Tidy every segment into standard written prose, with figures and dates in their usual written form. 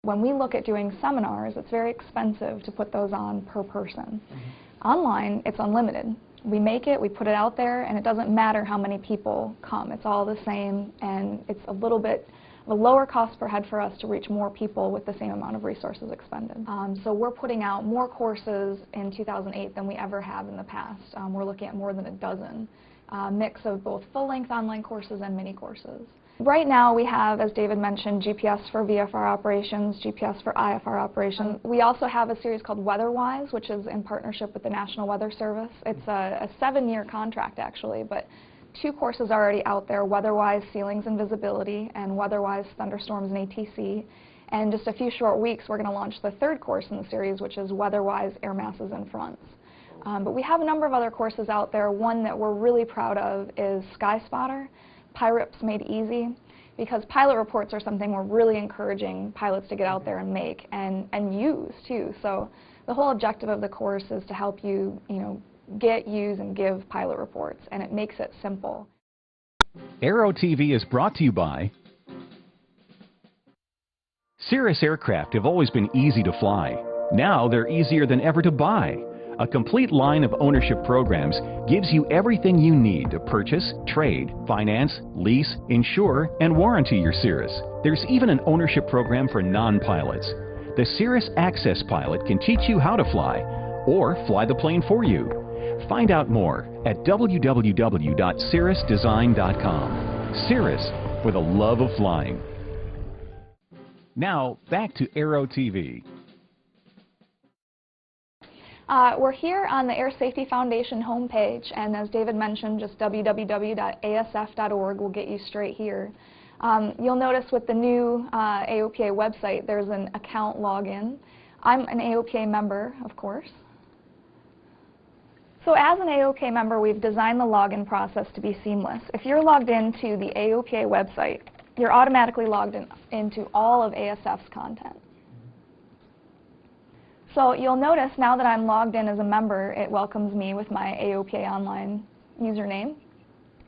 when we look at doing seminars, it's very expensive to put those on per person. Online, it's unlimited. We make it, we put it out there, and it doesn't matter how many people come. It's all the same, and it's a little bit of a lower cost per head for us to reach more people with the same amount of resources expended. So we're putting out more courses in 2008 than we ever have in the past. We're looking at more than a dozen, mix of both full-length online courses and mini courses. Right now we have, as David mentioned, GPS for VFR operations, GPS for IFR operations. We also have a series called Weather-Wise, which is in partnership with the National Weather Service. It's a 7-year contract actually, but 2 courses are already out there, Weather-Wise Ceilings and Visibility and Weather-Wise Thunderstorms and ATC. And just a few short weeks we're going to launch the 3rd course in the series, which is Weather-Wise Air Masses and Fronts. But we have a number of other courses out there. One that we're really proud of is Sky Spotter. PIREPs Made Easy, because pilot reports are something we're really encouraging pilots to get out there and make and use too. So the whole objective of the course is to help you, get, use, and give pilot reports, and it makes it simple. Aero-TV is brought to you by Cirrus aircraft have always been easy to fly. Now they're easier than ever to buy. A complete line of ownership programs gives you everything you need to purchase, trade, finance, lease, insure, and warranty your Cirrus. There's even an ownership program for non-pilots. The Cirrus Access Pilot can teach you how to fly, or fly the plane for you. Find out more at www.cirrusdesign.com. Cirrus, for the love of flying. Now, back to Aero-TV. We're here on the Air Safety Foundation homepage, and as David mentioned, just www.asf.org will get you straight here. You'll notice with the new AOPA website, there's an account login. I'm an AOPA member, of course. So as an AOPA member, we've designed the login process to be seamless. If you're logged into the AOPA website, you're automatically logged into all of ASF's content. So you'll notice now that I'm logged in as a member, it welcomes me with my AOPA online username.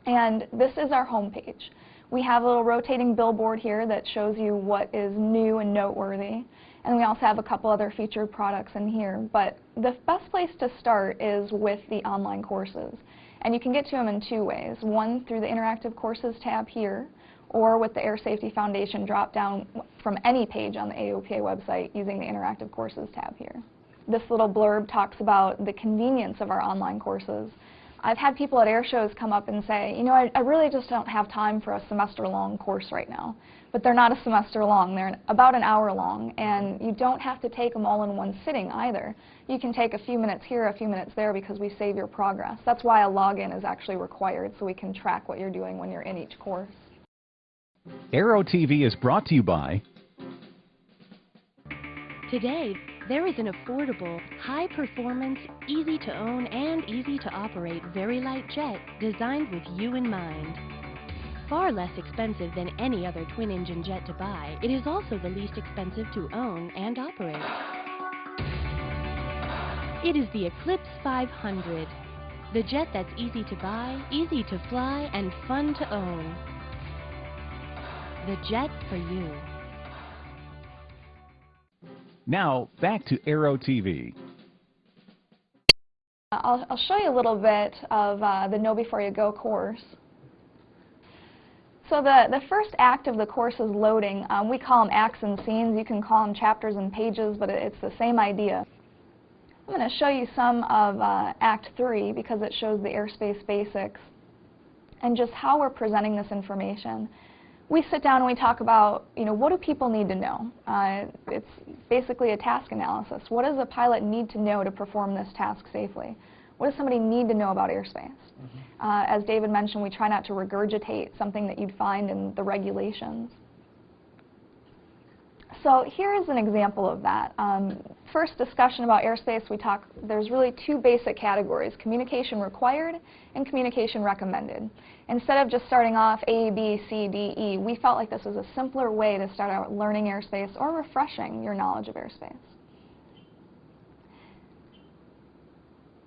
And this is our home page. We have a little rotating billboard here that shows you what is new and noteworthy. And we also have a couple other featured products in here. But the best place to start is with the online courses. And you can get to them in 2 ways. One, through the Interactive Courses tab here, or with the Air Safety Foundation drop down from any page on the AOPA website using the Interactive Courses tab here. This little blurb talks about the convenience of our online courses. I've had people at air shows come up and say, I really just don't have time for a semester-long course right now. But they're not a semester long, they're about an hour long, and you don't have to take them all in one sitting either. You can take a few minutes here, a few minutes there, because we save your progress. That's why a login is actually required, so we can track what you're doing when you're in each course. Aero-TV is brought to you by Today, there is an affordable, high-performance, easy-to-own and easy-to-operate very light jet designed with you in mind. Far less expensive than any other twin-engine jet to buy, it is also the least expensive to own and operate. It is the Eclipse 500, the jet that's easy to buy, easy to fly, and fun to own. The jet for you. Now, back to Aero-TV. I'll show you a little bit of the Know Before You Go course. So the first act of the course is loading. We call them acts and scenes. You can call them chapters and pages, but it's the same idea. I'm going to show you some of Act 3 because it shows the airspace basics and just how we're presenting this information. We sit down and we talk about, what do people need to know? It's basically a task analysis. What does a pilot need to know to perform this task safely? What does somebody need to know about airspace? As David mentioned, we try not to regurgitate something that you'd find in the regulations. So here's an example of that. First discussion about airspace, there's really 2 basic categories, communication required and communication recommended. Instead of just starting off A, B, C, D, E, we felt like this was a simpler way to start out learning airspace or refreshing your knowledge of airspace.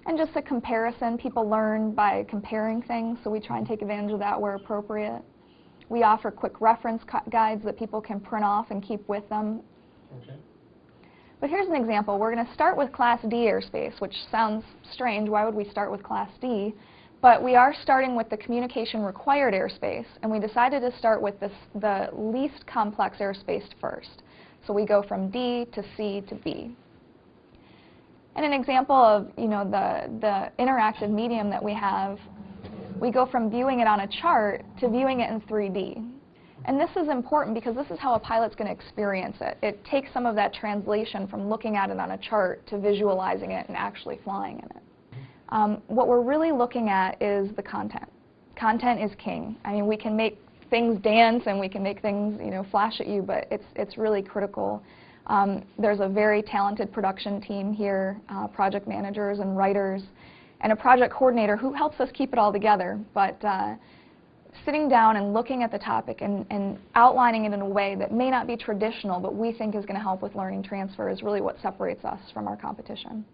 And just a comparison, people learn by comparing things, so we try and take advantage of that where appropriate. We offer quick reference guides that people can print off and keep with them Okay. But here's an example. We're going to start with Class D airspace, which sounds strange. Why would we start with Class D? But we are starting with the communication required airspace, and we decided to start with the least complex airspace first. So we go from D to C to B. And an example of, you know, the interactive medium that we have, we go from viewing it on a chart to viewing it in 3D. And this is important because this is how a pilot's going to experience it. It takes some of that translation from looking at it on a chart to visualizing it and actually flying in it. What we're really looking at is the content. Content is king. I mean, we can make things dance and we can make things, you know, flash at you, but it's really critical. There's a very talented production team here, project managers and writers, and a project coordinator who helps us keep it all together. But sitting down and looking at the topic and outlining it in a way that may not be traditional, but we think is going to help with learning transfer is really what separates us from our competition.